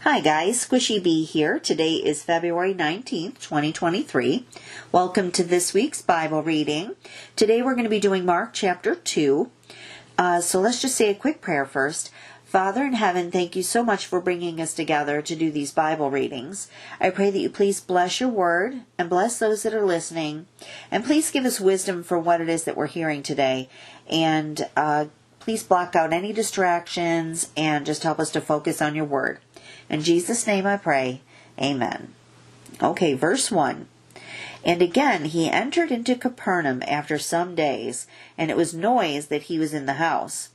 Hi guys, squishybee here. Today is February 19th, 2023. Welcome to this week's Bible reading. Today we're going to be doing Mark chapter 2. So let's just say a quick prayer first. Father in heaven, thank you so much for bringing us together to do these Bible readings. I pray that you please bless your word and bless those that are listening. And please give us wisdom for what it is that we're hearing today. And please block out any distractions and just help us to focus on your word. In Jesus' name I pray. Amen. Okay, verse 1. And again he entered into Capernaum after some days, and it was noised that he was in the house.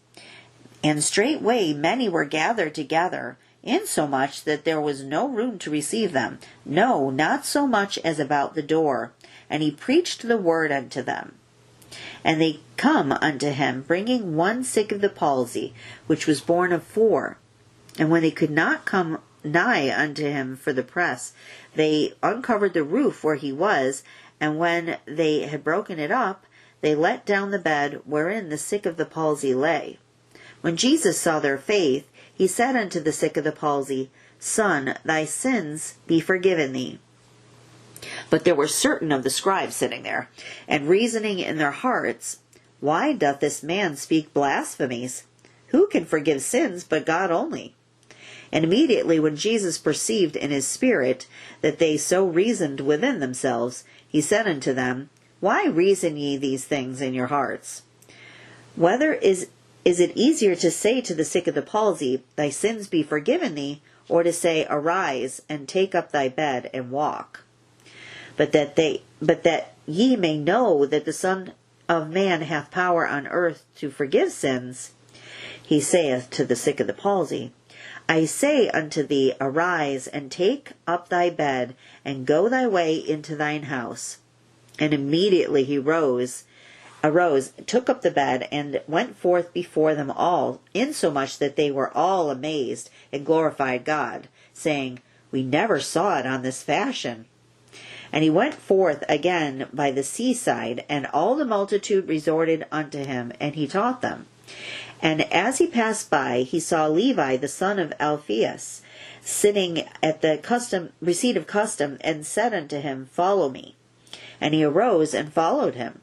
And straightway many were gathered together, insomuch that there was no room to receive them, no, not so much as about the door. And he preached the word unto them. And they come unto him, bringing one sick of the palsy, which was born of 4. And when they could not come nigh unto him for the press, they uncovered the roof where he was, and when they had broken it up, they let down the bed wherein the sick of the palsy lay. When Jesus saw their faith, he said unto the sick of the palsy, Son, thy sins be forgiven thee. But there were certain of the scribes sitting there, and reasoning in their hearts, Why doth this man speak blasphemies? Who can forgive sins but God only? And immediately when Jesus perceived in his spirit that they so reasoned within themselves, he said unto them, Why reason ye these things in your hearts? Whether is it easier to say to the sick of the palsy, Thy sins be forgiven thee, or to say, Arise, and take up thy bed, and walk? But that ye may know that the Son of Man hath power on earth to forgive sins, he saith to the sick of the palsy, I say unto thee, Arise, and take up thy bed, and go thy way into thine house. And immediately he arose, took up the bed, and went forth before them all, insomuch that they were all amazed, and glorified God, saying, We never saw it on this fashion. And he went forth again by the seaside, and all the multitude resorted unto him, and he taught them. And as he passed by, he saw Levi the son of Alphaeus sitting at the receipt of custom, and said unto him, Follow me. And he arose and followed him.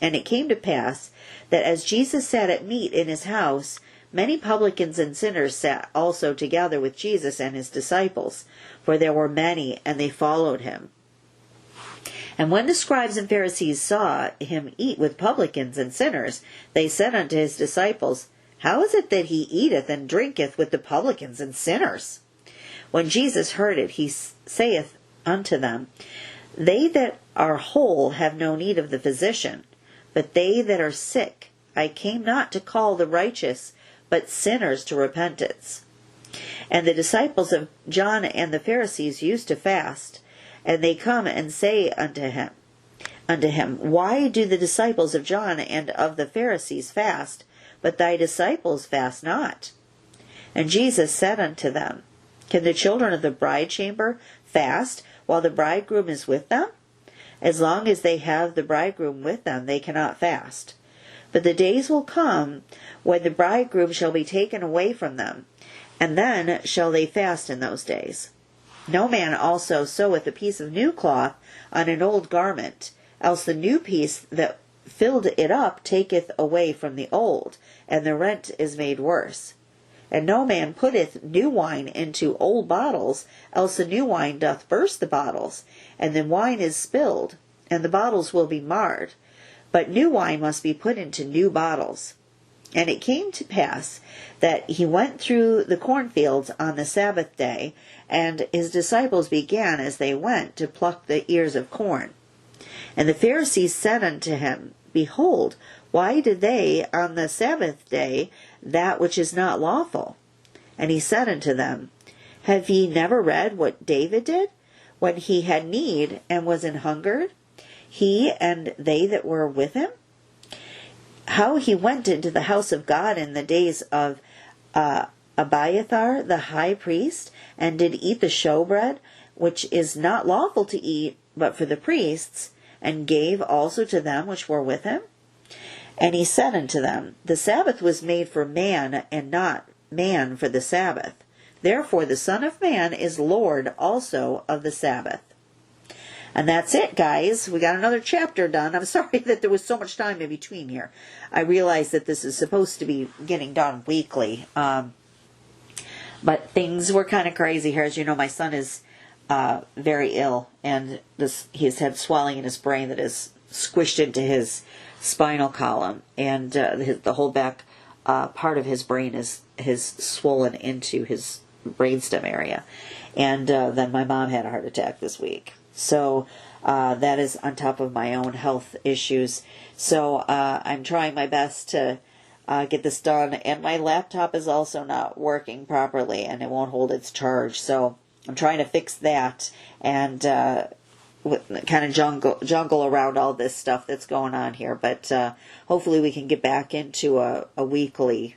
And it came to pass that as Jesus sat at meat in his house, many publicans and sinners sat also together with Jesus and his disciples, for there were many, and they followed him. And when the scribes and Pharisees saw him eat with publicans and sinners, they said unto his disciples, How is it that he eateth and drinketh with the publicans and sinners? When Jesus heard it, he saith unto them, They that are whole have no need of the physician, but they that are sick. I came not to call the righteous, but sinners to repentance. And the disciples of John and the Pharisees used to fast. And they come and say unto him, Why do the disciples of John and of the Pharisees fast, but thy disciples fast not? And Jesus said unto them, Can the children of the bride chamber fast while the bridegroom is with them? As long as they have the bridegroom with them, they cannot fast. But the days will come when the bridegroom shall be taken away from them, and then shall they fast in those days. No man also seweth a piece of new cloth on an old garment, else the new piece that filled it up taketh away from the old, and the rent is made worse. And no man putteth new wine into old bottles, else the new wine doth burst the bottles, and the wine is spilled, and the bottles will be marred. But new wine must be put into new bottles. And it came to pass that he went through the cornfields on the Sabbath day, and his disciples began as they went to pluck the ears of corn. And the Pharisees said unto him, Behold, why do they on the Sabbath day that which is not lawful? And he said unto them, Have ye never read what David did, when he had need and was an hungered, he and they that were with him? How he went into the house of God in the days of Abiathar the high priest, and did eat the showbread, which is not lawful to eat but for the priests, and gave also to them which were with him? And he said unto them, The Sabbath was made for man, and not man for the Sabbath. Therefore the Son of Man is Lord also of the Sabbath. And that's it, guys. We got another chapter done. I'm sorry that there was so much time in between here. I realize that this is supposed to be getting done weekly. But things were kind of crazy here. As you know, my son is very ill, and he's had swelling in his brain that is squished into his spinal column, and the whole back part of his brain is swollen into his brainstem area. And then my mom had a heart attack this week. So that is on top of my own health issues. So I'm trying my best to get this done. And my laptop is also not working properly, and it won't hold its charge. So I'm trying to fix that and kind of jungle around all this stuff that's going on here. But hopefully we can get back into a weekly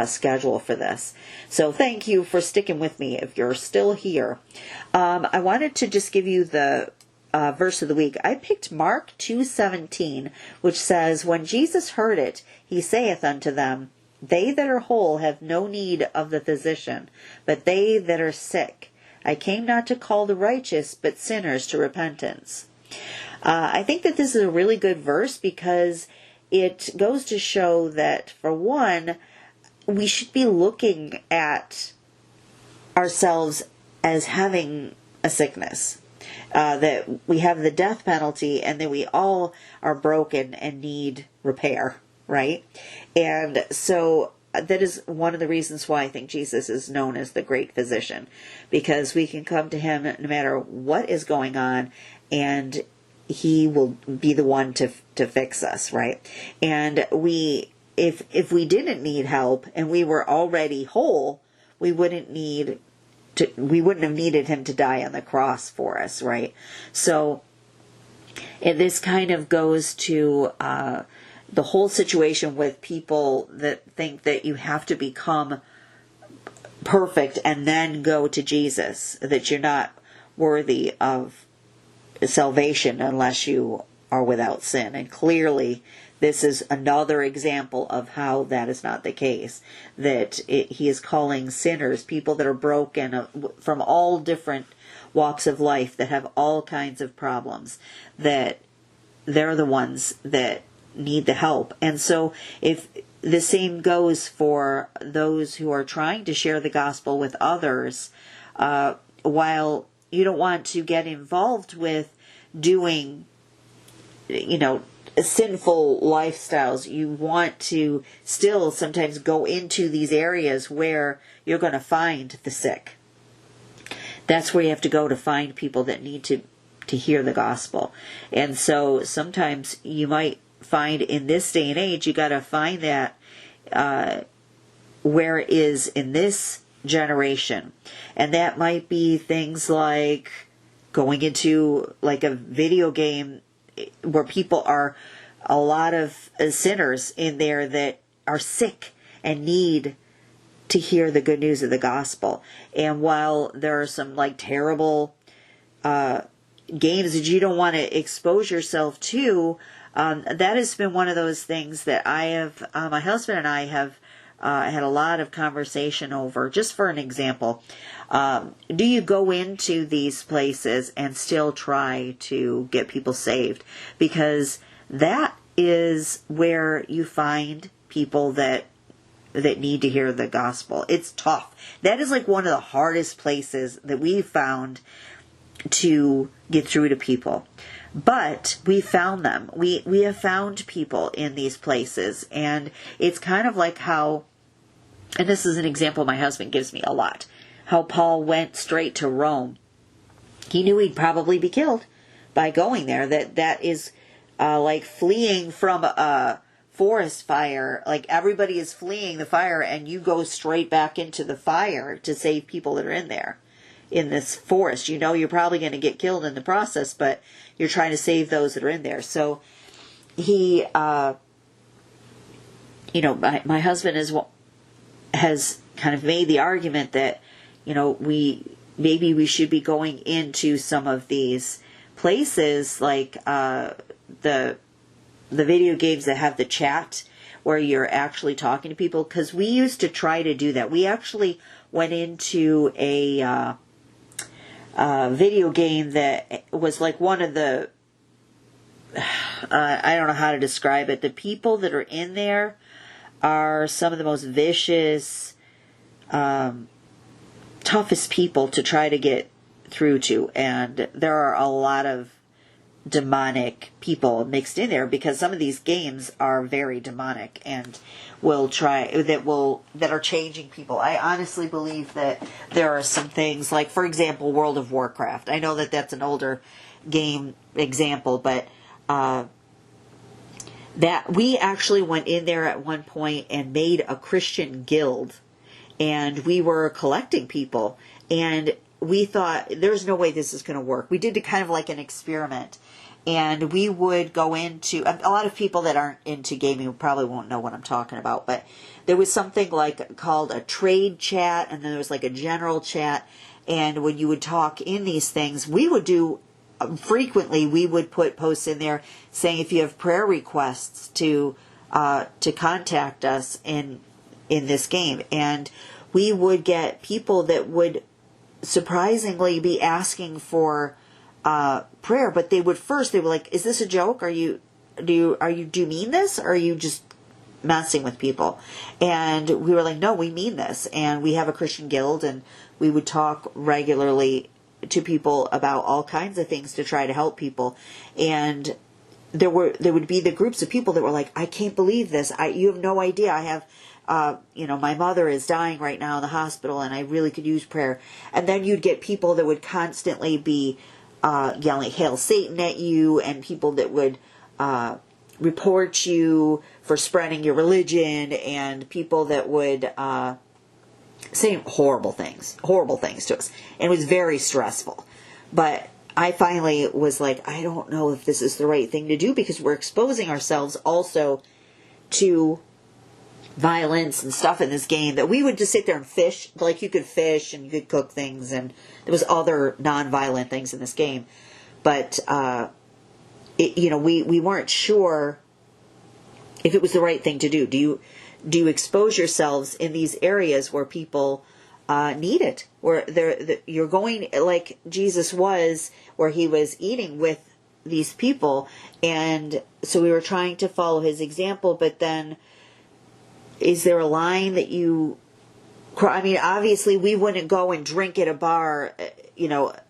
schedule for this. So thank you for sticking with me if you're still here. I wanted to just give you the verse of the week. I picked Mark 2:17, which says, "When Jesus heard it, he saith unto them, They that are whole have no need of the physician, but they that are sick. I came not to call the righteous, but sinners to repentance." I think that this is a really good verse because it goes to show that, for one, we should be looking at ourselves as having a sickness, that we have the death penalty, and that we all are broken and need repair, right? And so that is one of the reasons why I think Jesus is known as the great physician, because we can come to him no matter what is going on, and he will be the one to fix us, right? And if we didn't need help and we were already whole, we wouldn't have needed him to die on the cross for us, right? So this kind of goes to the whole situation with people that think that you have to become perfect and then go to Jesus, that you're not worthy of salvation unless you are without sin. And clearly this is another example of how that is not the case, that he is calling sinners, people that are broken from all different walks of life, that have all kinds of problems, that they're the ones that need the help. And so if the same goes for those who are trying to share the gospel with others, while you don't want to get involved with doing, sinful lifestyles, you want to still sometimes go into these areas where you're going to find the sick. That's where you have to go to find people that need to hear the gospel. And so sometimes you might find in this day and age, you got to find that where it is in this generation. And that might be things like going into like a video game where people are, a lot of sinners in there that are sick and need to hear the good news of the gospel. And while there are some like terrible games that you don't want to expose yourself to, that has been one of those things that I have, my husband and I have had a lot of conversation over. Just for an example, do you go into these places and still try to get people saved? Because that is where you find people that need to hear the gospel. It's tough. That is like one of the hardest places that we've found to get through to people. But we found them. We have found people in these places. And it's kind of like how, and this is an example my husband gives me a lot, how Paul went straight to Rome. He knew he'd probably be killed by going there. That is like fleeing from a forest fire. Like everybody is fleeing the fire and you go straight back into the fire to save people that are in there, in this forest. You know you're probably going to get killed in the process, but you're trying to save those that are in there. So he, my husband has kind of made the argument that, maybe we should be going into some of these places like the video games that have the chat where you're actually talking to people, because we used to try to do that. We actually went into a video game that was like one of the, I don't know how to describe it. The people that are in there are some of the most vicious, toughest people to try to get through to. And there are a lot of demonic people mixed in there, because some of these games are very demonic and that are changing people. I honestly believe that there are some things, like, for example, World of Warcraft. I know that that's an older game example, but that we actually went in there at one point and made a Christian guild, and we were collecting people, and we thought, there's no way this is going to work. We did it kind of like an experiment. And we would go into, a lot of people that aren't into gaming probably won't know what I'm talking about, but there was something like called a trade chat, and then there was like a general chat. And when you would talk in these things, we would do, frequently we would put posts in there saying, if you have prayer requests, to contact us in this game. And we would get people that would surprisingly be asking for prayer, but they were like, is this a joke? Do you mean this? Or are you just messing with people? And we were like, no, we mean this. And we have a Christian guild, and we would talk regularly to people about all kinds of things to try to help people. And there would be the groups of people that were like, I can't believe this. You have no idea. I have, my mother is dying right now in the hospital, and I really could use prayer. And then you'd get people that would constantly be yelling "Hail Satan" at you, and people that would report you for spreading your religion, and people that would say horrible things to us. And it was very stressful. But I finally was like, I don't know if this is the right thing to do, because we're exposing ourselves also to violence and stuff in this game, that we would just sit there and fish. Like, you could fish and you could cook things, and there was other non-violent things in this game. But, we weren't sure if it was the right thing to do. Do you expose yourselves in these areas where people need it? Where you're going, like Jesus was, where he was eating with these people. And so we were trying to follow his example, but then, is there a line that obviously we wouldn't go and drink at a bar,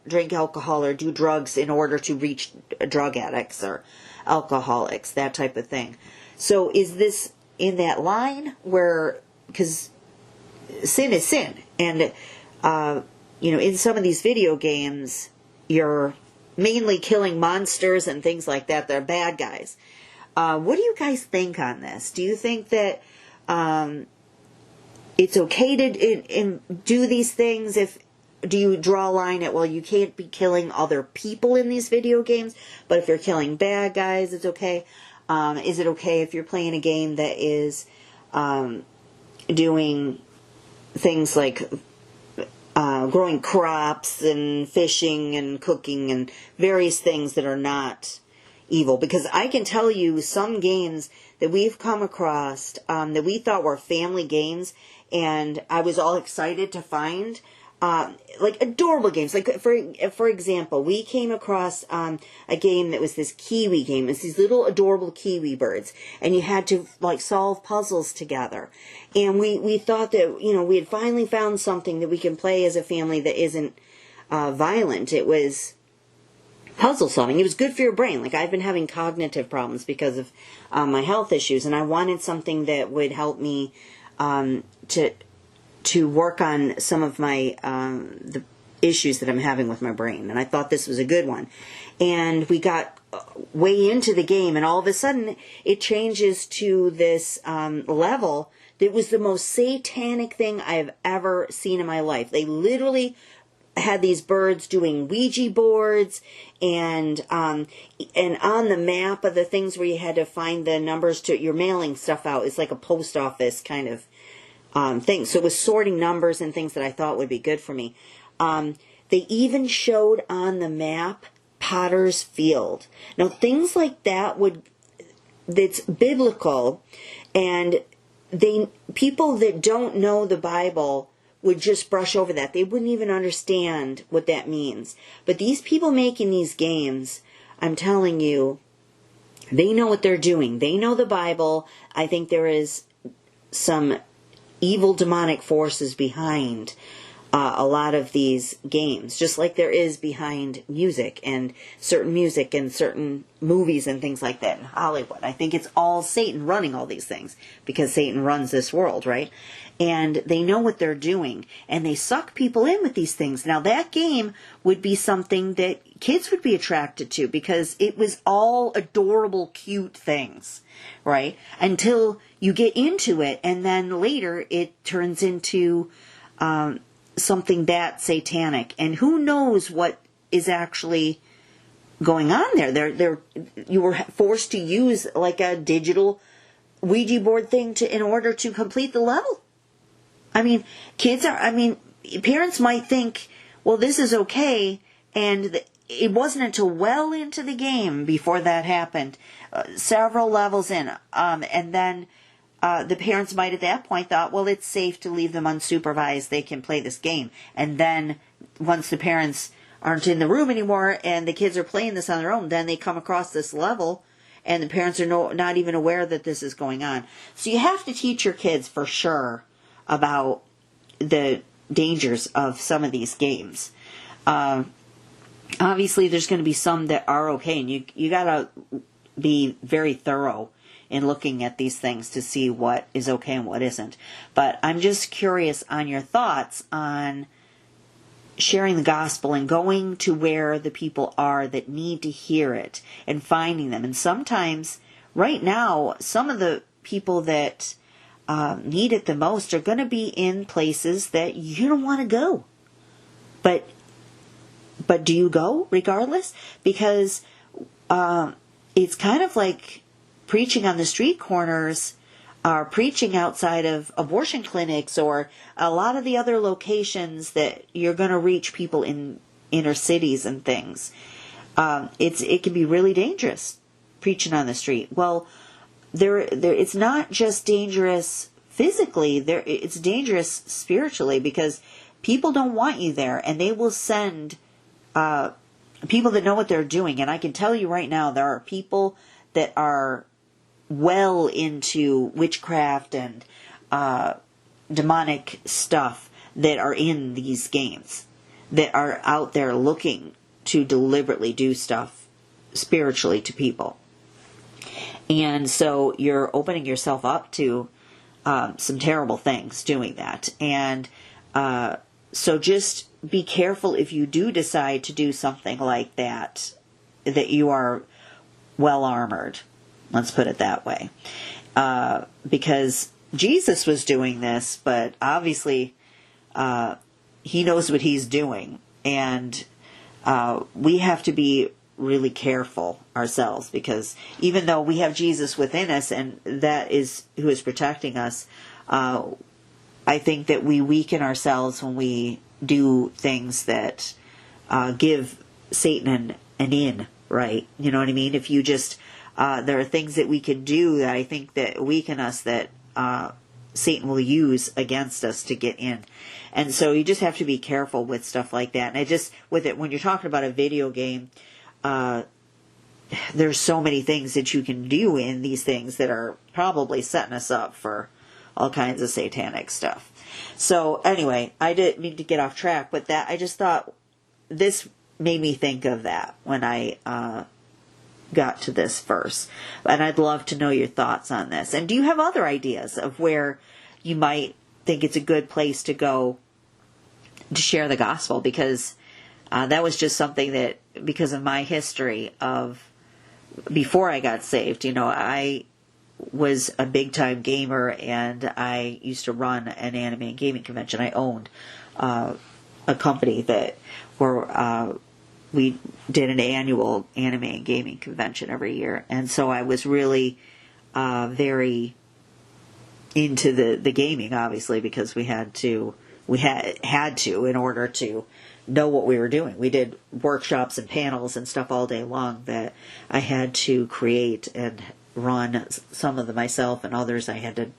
drink alcohol or do drugs in order to reach drug addicts or alcoholics, that type of thing. So is this in that line where, because sin is sin, and, in some of these video games, you're mainly killing monsters and things like that. They're bad guys. What do you guys think on this? Do you think that it's okay to do these things? Do you draw a line at, well, you can't be killing other people in these video games, but if you're killing bad guys, it's okay? Is it okay if you're playing a game that is doing things like growing crops and fishing and cooking and various things that are not evil? Because I can tell you some games that we've come across that we thought were family games, and I was all excited to find like adorable games. Like for example, we came across a game that was this Keywe game. It's these little adorable Keywe birds, and you had to like solve puzzles together. And we thought that we had finally found something that we can play as a family that isn't violent. It was puzzle solving. It was good for your brain. Like, I've been having cognitive problems because of my health issues, and I wanted something that would help me to work on some of my the issues that I'm having with my brain. And I thought this was a good one. And we got way into the game, and all of a sudden it changes to this level that was the most satanic thing I've ever seen in my life. They literally had these birds doing Ouija boards, and on the map of the things where you had to find the numbers to, you're mailing stuff out. It's like a post office kind of thing. So it was sorting numbers and things that I thought would be good for me. They even showed on the map Potter's Field. Now, things like that that's biblical, and people that don't know the Bible would just brush over that. They wouldn't even understand what that means. But these people making these games, I'm telling you, they know what they're doing. They know the Bible. I think there is some evil demonic forces behind a lot of these games, just like there is behind music and certain movies and things like that in Hollywood. I think it's all Satan running all these things, because Satan runs this world, right? And they know what they're doing, and they suck people in with these things. Now, that game would be something that kids would be attracted to, because it was all adorable, cute things, right? Until you get into it, and then later it turns into something that satanic, and who knows what is actually going on there. You were forced to use like a digital Ouija board thing in order to complete the level. I mean, parents might think, well, this is okay, and it wasn't until well into the game before that happened, several levels in, and then the parents might at that point thought, well, it's safe to leave them unsupervised. They can play this game. And then once the parents aren't in the room anymore and the kids are playing this on their own, then they come across this level and the parents are not even aware that this is going on. So you have to teach your kids for sure about the dangers of some of these games. Obviously, there's going to be some that are okay, and you got to be very thorough in looking at these things to see what is okay and what isn't. But I'm just curious on your thoughts on sharing the gospel and going to where the people are that need to hear it and finding them. And sometimes, right now, some of the people that need it the most are going to be in places that you don't want to go. But do you go regardless? Because it's kind of like preaching on the street corners, or preaching outside of abortion clinics, or a lot of the other locations that you're going to reach people in inner cities and things. It can be really dangerous preaching on the street. Well, it's not just dangerous physically. It's dangerous spiritually, because people don't want you there, and they will send people that know what they're doing. And I can tell you right now, there are people that are well into witchcraft and demonic stuff that are in these games, that are out there looking to deliberately do stuff spiritually to people. And so you're opening yourself up to some terrible things doing that. And so just be careful if you do decide to do something like that, that you are well armored. Let's put it that way. Because Jesus was doing this, but obviously he knows what he's doing. And we have to be really careful ourselves, because even though we have Jesus within us and that is who is protecting us, I think that we weaken ourselves when we do things that give Satan an in, right? You know what I mean? If you just... there are things that we can do that I think that weaken us, that Satan will use against us to get in. And so you just have to be careful with stuff like that. And when you're talking about a video game, there's so many things that you can do in these things that are probably setting us up for all kinds of satanic stuff. So anyway, I didn't mean to get off track, but I just thought this made me think of that when I got to this verse. And I'd love to know your thoughts on this. And do you have other ideas of where you might think it's a good place to go to share the gospel? Because that was just something that, because of my history of before I got saved, I was a big time gamer, and I used to run an anime and gaming convention. I owned a company where we did an annual anime and gaming convention every year. And so I was really very into the gaming, obviously, because we had to in order to know what we were doing. We did workshops and panels and stuff all day long that I had to create and run, some of them myself, and others I had to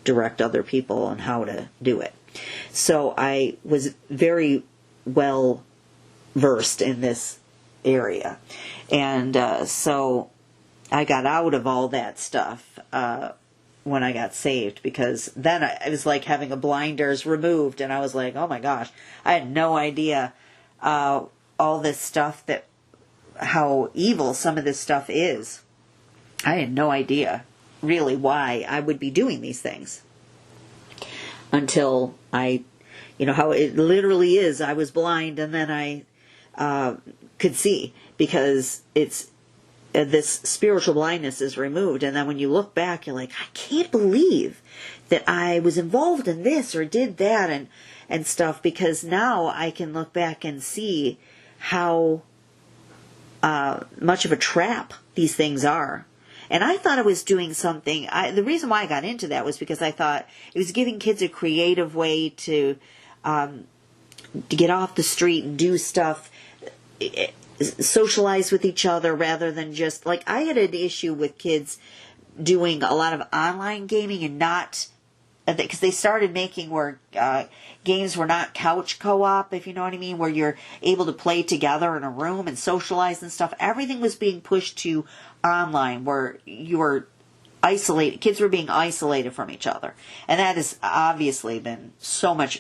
direct other people on how to do it. So I was very well versed in this area. And so I got out of all that stuff when I got saved, because then it was like having a blinders removed, and I was like, oh my gosh, I had no idea all this stuff, that how evil some of this stuff is. I had no idea really why I would be doing these things until I, how it literally is. I was blind, and then I could see, because it's this spiritual blindness is removed. And then when you look back, you're like, I can't believe that I was involved in this or did that and stuff, because now I can look back and see how much of a trap these things are. And I thought I was doing something. The reason why I got into that was because I thought it was giving kids a creative way to get off the street and do stuff, socialize with each other, rather than just, like, I had an issue with kids doing a lot of online gaming and not, because they started making where games were not couch co-op, if you know what I mean, where you're able to play together in a room and socialize and stuff. Everything was being pushed to online, where you were isolated. Kids were being isolated from each other, and that has obviously been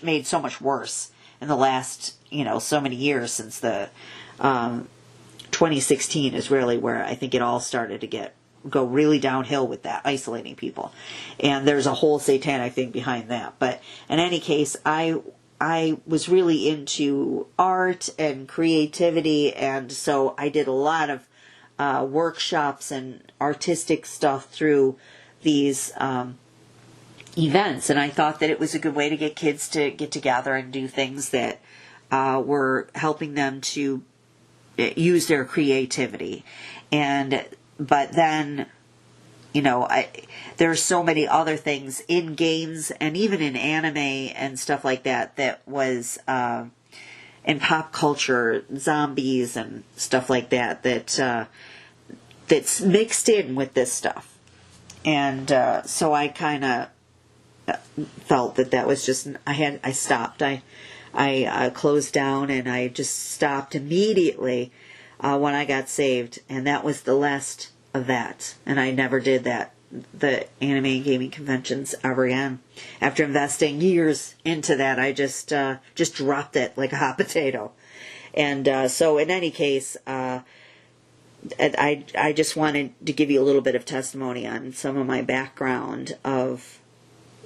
made so much worse in the last so many years, since the 2016 is really where I think it all started to go really downhill with that, isolating people. And there's a whole satanic thing behind that. But in any case, I was really into art and creativity, and so I did a lot of workshops and artistic stuff through these events. And I thought that it was a good way to get kids to get together and do things that were helping them to use their creativity. But then, there are so many other things in games and even in anime and stuff like that was in pop culture, zombies and stuff like that's mixed in with this stuff. And so I kind of felt that was just, I stopped. I closed down, and I just stopped immediately when I got saved, and that was the last of that. And I never did the anime and gaming conventions ever again. After investing years into that, I just dropped it like a hot potato. And so in any case, I just wanted to give you a little bit of testimony on some of my background of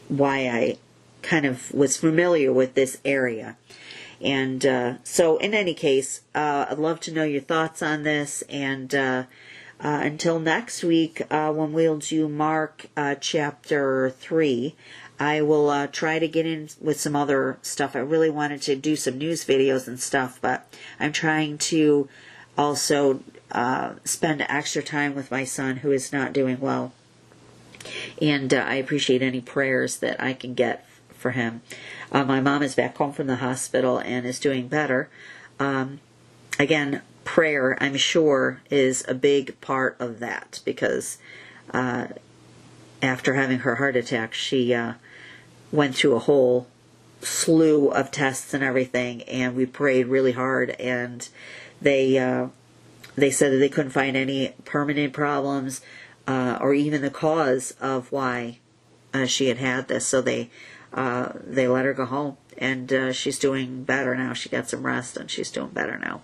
why I kind of was familiar with this area. And so in any case, I'd love to know your thoughts on this. And until next week, when we'll do Mark chapter 3, I will try to get in with some other stuff. I really wanted to do some news videos and stuff, but I'm trying to also spend extra time with my son, who is not doing well. And I appreciate any prayers that I can get for him. My mom is back home from the hospital and is doing better. Again, prayer, I'm sure, is a big part of that, because after having her heart attack, she went through a whole slew of tests and everything, and we prayed really hard, and they said that they couldn't find any permanent problems or even the cause of why she had this. So they let her go home, and she's doing better now. She got some rest, and she's doing better now.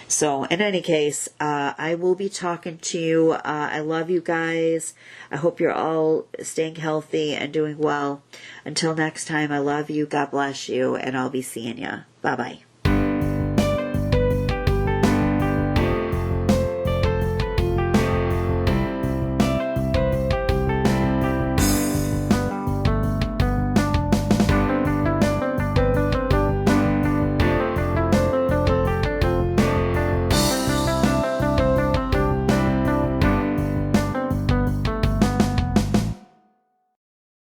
So in any case, I will be talking to you. I love you guys. I hope you're all staying healthy and doing well. Until next time, I love you. God bless you, and I'll be seeing you. Bye-bye.